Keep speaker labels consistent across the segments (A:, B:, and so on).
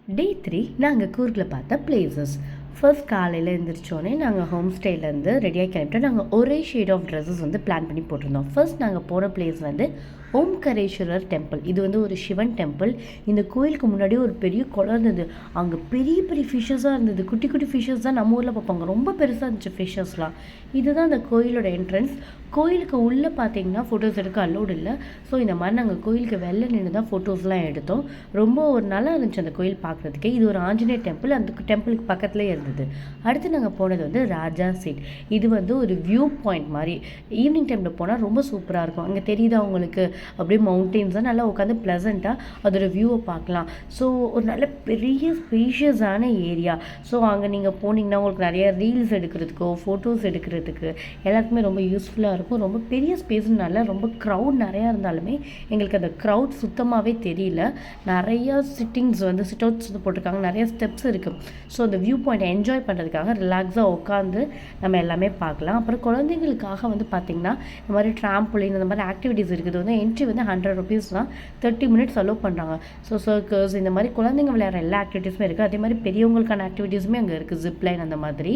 A: டே 3 நாங்கள் கூர்கில் பார்த்த places. First காலையில் எழுந்திரிச்சோடனே நாங்கள் ஹோம் ஸ்டேலேருந்து ரெடியாக கிளம்பிட்டோம். நாங்கள் ஒரே ஷேட் ஆஃப் ட்ரெஸ்ஸஸ் வந்து பிளான் பண்ணி போட்டிருந்தோம். ஃபர்ஸ்ட் நாங்கள் போகிற பிளேஸ் வந்து ஓம்கரேஸ்வரர் டெம்பிள். இது வந்து ஒரு சிவன் டெம்பிள். இந்த கோயிலுக்கு முன்னாடி ஒரு பெரிய குளம் இருந்தது. அங்கே பெரிய பெரிய ஃபிஷ்ஷஸாக இருந்தது. குட்டி குட்டி ஃபிஷ்ஷஸ் தான் நம்ம ஊரில் பார்ப்பாங்க. ரொம்ப பெருசாக இருந்துச்சு ஃபிஷ்ஷஸ்லாம். இதுதான் அந்த கோயிலோட என்ட்ரன்ஸ். கோயிலுக்கு உள்ளே பார்த்தீங்கன்னா ஃபோட்டோஸ் எடுக்க அலோடு இல்லை. ஸோ இந்த மாதிரி நாங்கள் கோயிலுக்கு வெளில நின்று தான் ஃபோட்டோஸ்லாம் எடுத்தோம். ரொம்ப ஒரு நல்லா இருந்துச்சு அந்த கோயில் பார்க்குறதுக்கே. இது ஒரு ஆஞ்சநேயர் டெம்பிள். அந்த டெம்பிளுக்கு பக்கத்துலேயே இருந்தது. அடுத்து நாங்கள் போனது வந்து ராஜா சீட். இது வந்து ஒரு வியூ பாயிண்ட் மாதிரி. ஈவினிங் டைமில் போனால் ரொம்ப சூப்பராக இருக்கும். அங்கே தெரியுதா உங்களுக்கு, அப்படியே மவுண்டெயின்ஸ் தான் நல்லா உட்காந்து ப்ளசண்ட்டாக அதோட வியூவை பார்க்கலாம். ஸோ ஒரு நல்ல பெரிய ஸ்பேஷியஸான ஏரியா. ஸோ அங்கே நீங்கள் போனீங்கன்னா உங்களுக்கு நிறைய ரீல்ஸ் எடுக்கிறதுக்கோ ஃபோட்டோஸ் எடுக்கிறதுக்கு எல்லாத்துக்குமே ரொம்ப யூஸ்ஃபுல்லாக இருக்கும். ரொம்ப பெரிய ஸ்பேஸ்னால ரொம்ப க்ரௌட் நிறையா இருந்தாலுமே எங்களுக்கு அந்த க்ரௌட் சுத்தமாகவே தெரியல. நிறையா சிட்டிங்ஸ் வந்து சிட் அவுட்ஸ் போட்டிருக்காங்க. நிறைய ஸ்டெப்ஸ் இருக்குது. ஸோ அந்த வியூ பாயிண்ட்டை என்ஜாய் பண்ணுறதுக்காக ரிலாக்ஸாக உட்காந்து நம்ம எல்லாமே பார்க்கலாம். அப்புறம் குழந்தைங்களுக்காக வந்து பார்த்திங்கன்னா இந்த மாதிரி ட்ராம்புலின் இந்த மாதிரி ஆக்டிவிட்டீஸ் இருக்குது. வந்து என்ட்ரி வந்து 100 rupees தான். 30 minutes அலோவ் பண்ணுறாங்க. ஸோ சர்க்கஸ் இந்த மாதிரி குழந்தைங்க விளையாடுற எல்லா ஆக்டிவிட்டீஸுமே இருக்குது. அதே மாதிரி பெரியவங்களுக்கான ஆக்டிவிட்டீஸுமே அங்கே இருக்குது. ஜிப்லைன் அந்த மாதிரி.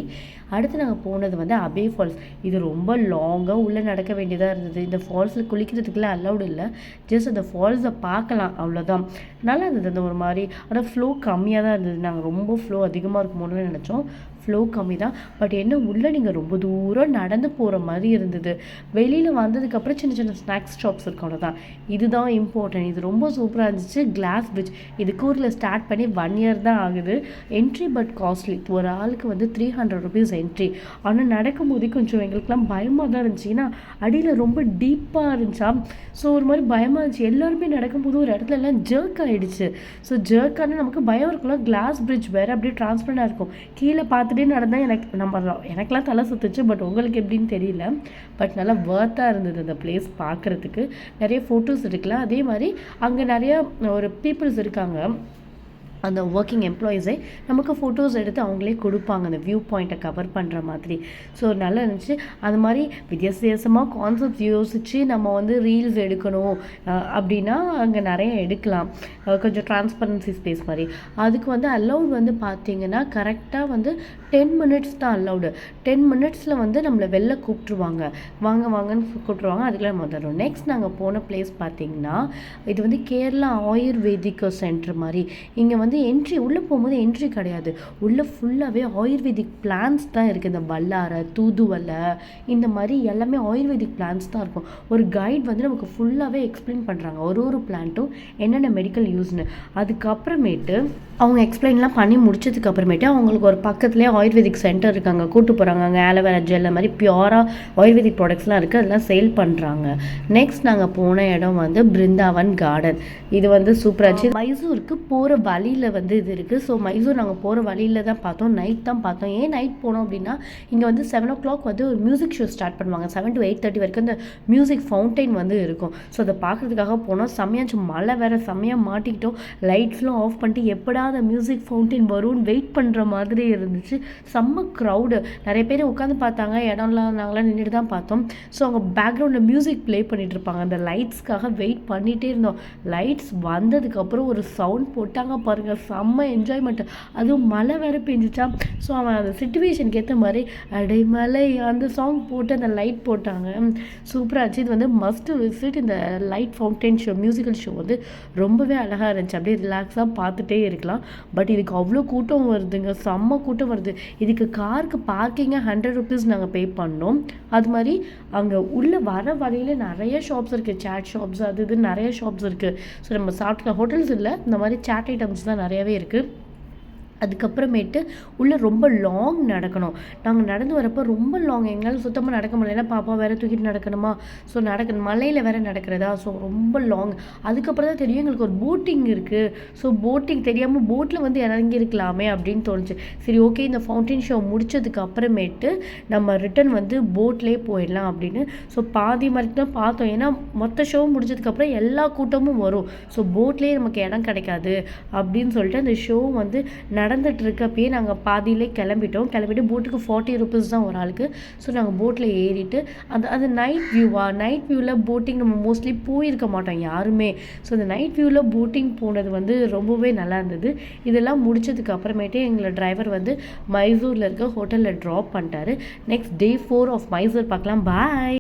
A: அடுத்து நாங்கள் போனது வந்து அபே ஃபால்ஸ். இது ரொம்ப லாங்காக உள்ளே நடக்க வேண்டியதாக இருந்தது. இந்த ஃபால்ஸில் குளிக்கிறதுக்குலாம் அலௌடு இல்லை. ஜஸ்ட் அந்த ஃபால்ஸை பார்க்கலாம், அவ்வளோதான். நல்லா இருந்தது. அந்த ஒரு மாதிரி ஆனால் ஃப்ளோ கம்மியாக தான் இருந்தது. நாங்கள் ரொம்ப ஃப்ளோ அதிகமாக இருக்குமோன்னு நினச்சோம். ஃப்ளோ கம்மி தான். பட் என்ன உள்ளே நீங்கள் ரொம்ப தூரம் நடந்து போகிற மாதிரி இருந்தது. வெளியில் வந்ததுக்கப்புறம் சின்ன சின்ன ஸ்நாக்ஸ் ஷாப்ஸ் இருக்கு, அவ்வளோதான். இதுதான் இம்பார்ட்டன்ட். இது ரொம்ப சூப்பராக இருந்துச்சு. Glass bridge. இது கூரில் ஸ்டார்ட் பண்ணி 1 year தான் ஆகுது. Entry but costly. ஒரு ஆளுக்கு வந்து 300 rupees என்ட்ரி. ஆனால் நடக்கும்போதே கொஞ்சம் எங்களுக்குலாம் பயமாக தான் இருந்துச்சு. ஏன்னா அடியில் ரொம்ப டீப்பாக இருந்துச்சா. ஸோ ஒரு மாதிரி பயமாக இருந்துச்சு. எல்லாருமே நடக்கும்போது ஒரு இடத்துல எல்லாம் ஜர்க் ஆகிடுச்சு. ஸோ ஜர்க் ஆனால் நமக்கு பயம் இருக்குல்ல. கிளாஸ் பிரிட்ஜ் வேறு அப்படியே டிரான்ஸ்பரண்டாக இருக்கும். கீழே பார்த்துட்டே நடந்தால் எனக்கெல்லாம் தலை சுற்றுச்சு. பட் உங்களுக்கு எப்படின்னு தெரியல. பட் நல்லா வர்த்தாக இருந்தது அந்த பிளேஸ் பார்க்குறதுக்கு. நிறைய ஃபோட்டோஸ் எடுக்கலாம். அதே மாதிரி அங்கே நிறைய ஒரு பீப்புள்ஸ் இருக்காங்க, அந்த ஒர்க்கிங் எம்ப்ளாயீஸே நமக்கு ஃபோட்டோஸ் எடுத்து அவங்களே கொடுப்பாங்க அந்த வியூ பாயிண்ட்டை கவர் பண்ணுற மாதிரி. ஸோ நல்லா இருந்துச்சு. அது மாதிரி வித்தியாசமாக கான்செப்ட்ஸ் யோசித்து நம்ம வந்து ரீல்ஸ் எடுக்கணும் அப்படின்னா அங்கே நிறைய எடுக்கலாம். கொஞ்சம் டிரான்ஸ்பரன்சி ஸ்பேஸ் மாதிரி. அதுக்கு வந்து அலௌட் வந்து பார்த்திங்கன்னா கரெக்டாக வந்து 10 minutes தான் அலௌடு. 10 minutes வந்து நம்மளை வெளில கூப்பிட்ருவாங்க. வாங்கன்னு கூப்பிட்ருவாங்க. அதுக்குள்ள நம்ம வந்துடும். நெக்ஸ்ட் நாங்கள் போன பிளேஸ் பார்த்திங்கன்னா இது வந்து கேரளா ஆயுர்வேதிக் சென்டர் மாதிரி. இங்கே வந்து என்ட்ரி உள்ளே போகும்போது என்ட்ரி கிடையாது. உள்ளே ஃபுல்லாகவே ஆயுர்வேதிக் பிளான்ஸ் தான் இருக்குது. இந்த வல்லாரை, தூதுவலை இந்த மாதிரி எல்லாமே ஆயுர்வேதிக் பிளான்ஸ் தான் இருக்கும். ஒரு கைட் வந்து நமக்கு ஃபுல்லாகவே எக்ஸ்பிளைன் பண்ணுறாங்க ஒரு பிளான்ட்டும் என்னென்ன மெடிக்கல் யூஸ்னு. அதுக்கப்புறமேட்டு அவங்க எக்ஸ்பிளைன்லாம் பண்ணி முடிச்சதுக்கு அப்புறமேட்டு அவங்களுக்கு ஒரு பக்கத்துலேயே ஆயுர்வேதிக் சென்டர் இருக்காங்க, கூட்டு போகிறாங்க. அங்கே ஆலோவேரா ஜெல் மாதிரி பியூராக ஆயுர்வேதிக் ப்ராடக்ட்ஸ்லாம் இருக்குது. அதெல்லாம் சேல் பண்ணுறாங்க. நெக்ஸ்ட் நாங்கள் போன இடம் வந்து பிருந்தாவன் கார்டன். இது வந்து சூப்பராச்சு. மைசூருக்கு போகிற வழியில் வந்து இது இருக்குது. ஸோ மைசூர் நாங்கள் போகிற வழியில் தான் பார்த்தோம். நைட் தான் பார்த்தோம். ஏன் நைட் போனோம் அப்படின்னா இங்கே வந்து 7 o'clock வந்து ஒரு மியூசிக் ஷோ ஸ்டார்ட் பண்ணுவாங்க. 7 to 8:30 வரைக்கும் இந்த மியூசிக் ஃபவுண்டைன் வந்து இருக்கும். ஸோ அதை பார்க்குறதுக்காக போனோம். செம்மையாச்சு. மழை வேறு செம்மையாக மாட்டிக்கிட்டோம். லைட்ஸ்லாம் ஆஃப் பண்ணிட்டு எப்படா அந்த மியூசிக் ஃபவுண்டைன் வரும்னு வெயிட் பண்ணுற மாதிரி இருந்துச்சு. செம்ம க்ரௌடு. நிறைய பேர் உட்காந்து பார்த்தாங்க. இடம்லாம் நாங்களாம் நின்றுட்டு தான் பார்த்தோம். ஸோ அவங்க பேக்ரவுண்டில் மியூசிக் ப்ளே பண்ணிகிட்டு இருப்பாங்க. அந்த லைட்ஸ்க்காக வெயிட் பண்ணிகிட்டே இருந்தோம். லைட்ஸ் வந்ததுக்கப்புறம் ஒரு சவுண்ட் போட்டாங்க பாருங்கள். செம்ம என்ஜாய்மெண்ட்டு. அதுவும் மழை வேறு பெஞ்சிச்சா. ஸோ அவன் அந்த சிச்சுவேஷனுக்கு ஏற்ற மாதிரி அடைமலை அந்த சாங் போட்டு அந்த லைட் போட்டாங்க. சூப்பராகிடுச்சு. இது வந்து மஸ்ட் விசிட். இந்த light fountain show, musical show வந்து ரொம்பவே அழகாக இருந்துச்சு. அப்படியே ரிலாக்ஸாக பார்த்துட்டே இருக்கலாம். பட் இதுக்கு அவ்வளோ கூட்டம் வருதுங்க. செம்ம கூட்டம் வருது. இதுக்கு காருக்கு பார்க்கிங்காக 100 rupees நாங்கள் பே பண்ணோம். அது மாதிரி அங்கே உள்ளே வர வழியில் நிறைய ஷாப்ஸ் இருக்குது. சேட் ஷாப்ஸ் அது இது நிறைய ஷாப்ஸ் இருக்குது. ஸோ நம்ம சாப்பிட்ற ஹோட்டல்ஸ் இல்லை, இந்த மாதிரி சேட் ஐட்டம்ஸ் தான் நிறையவே இருக்குது. அதுக்கப்புறமேட்டு உள்ளே ரொம்ப லாங் நடக்கணும். நாங்கள் நடந்து வரப்போ ரொம்ப லாங். எங்களால் சுத்தமாக நடக்க முடியல. ஏன்னா பாப்பா வேறு தூக்கிட்டு நடக்கணுமா. ஸோ மலையில் வேறு நடக்கிறதா. ஸோ ரொம்ப லாங். அதுக்கப்புறம் தான் தெரியும் எங்களுக்கு ஒரு போட்டிங் இருக்குது. ஸோ போட்டிங் தெரியாமல் போட்டில் வந்து இறங்கியிருக்கலாமே அப்படின்னு தோணுச்சு. சரி ஓகே, இந்த ஃபவுண்டைன் ஷோ முடிச்சதுக்கு அப்புறமேட்டு நம்ம ரிட்டன் வந்து போட்லேயே போயிடலாம் அப்படின்னு. ஸோ பாதி மாதிரி தான் பார்த்தோம். ஏன்னா மொத்த ஷோ முடிச்சதுக்கப்புறம் எல்லா கூட்டமும் வரும். ஸோ போட்லேயே நமக்கு இடம் கிடைக்காது அப்படின்னு சொல்லிட்டு அந்த ஷோ வந்து நடந்துட்டு இருக்கப்பயே நாங்கள் பாதியிலே கிளம்பிட்டு போட்டுக்கு 40 ருபீஸ் தான் ஒரு ஆளுக்கு. ஸோ நாங்கள் போட்டில் ஏறிட்டு அது நைட் வியூவில் போட்டிங் நம்ம மோஸ்ட்லி போயிருக்க மாட்டோம் யாருமே. ஸோ அந்த நைட் வியூவில் போட்டிங் போனது வந்து ரொம்பவே நல்லா இருந்தது. இதெல்லாம் முடிச்சதுக்கு அப்புறமேட்டு எங்களை டிரைவர் வந்து மைசூரில் இருக்க ஹோட்டலில் ட்ராப் பண்ணிட்டாரு. நெக்ஸ்ட் டே 4 ஆஃப் மைசூர் பார்க்கலாம். பாய்.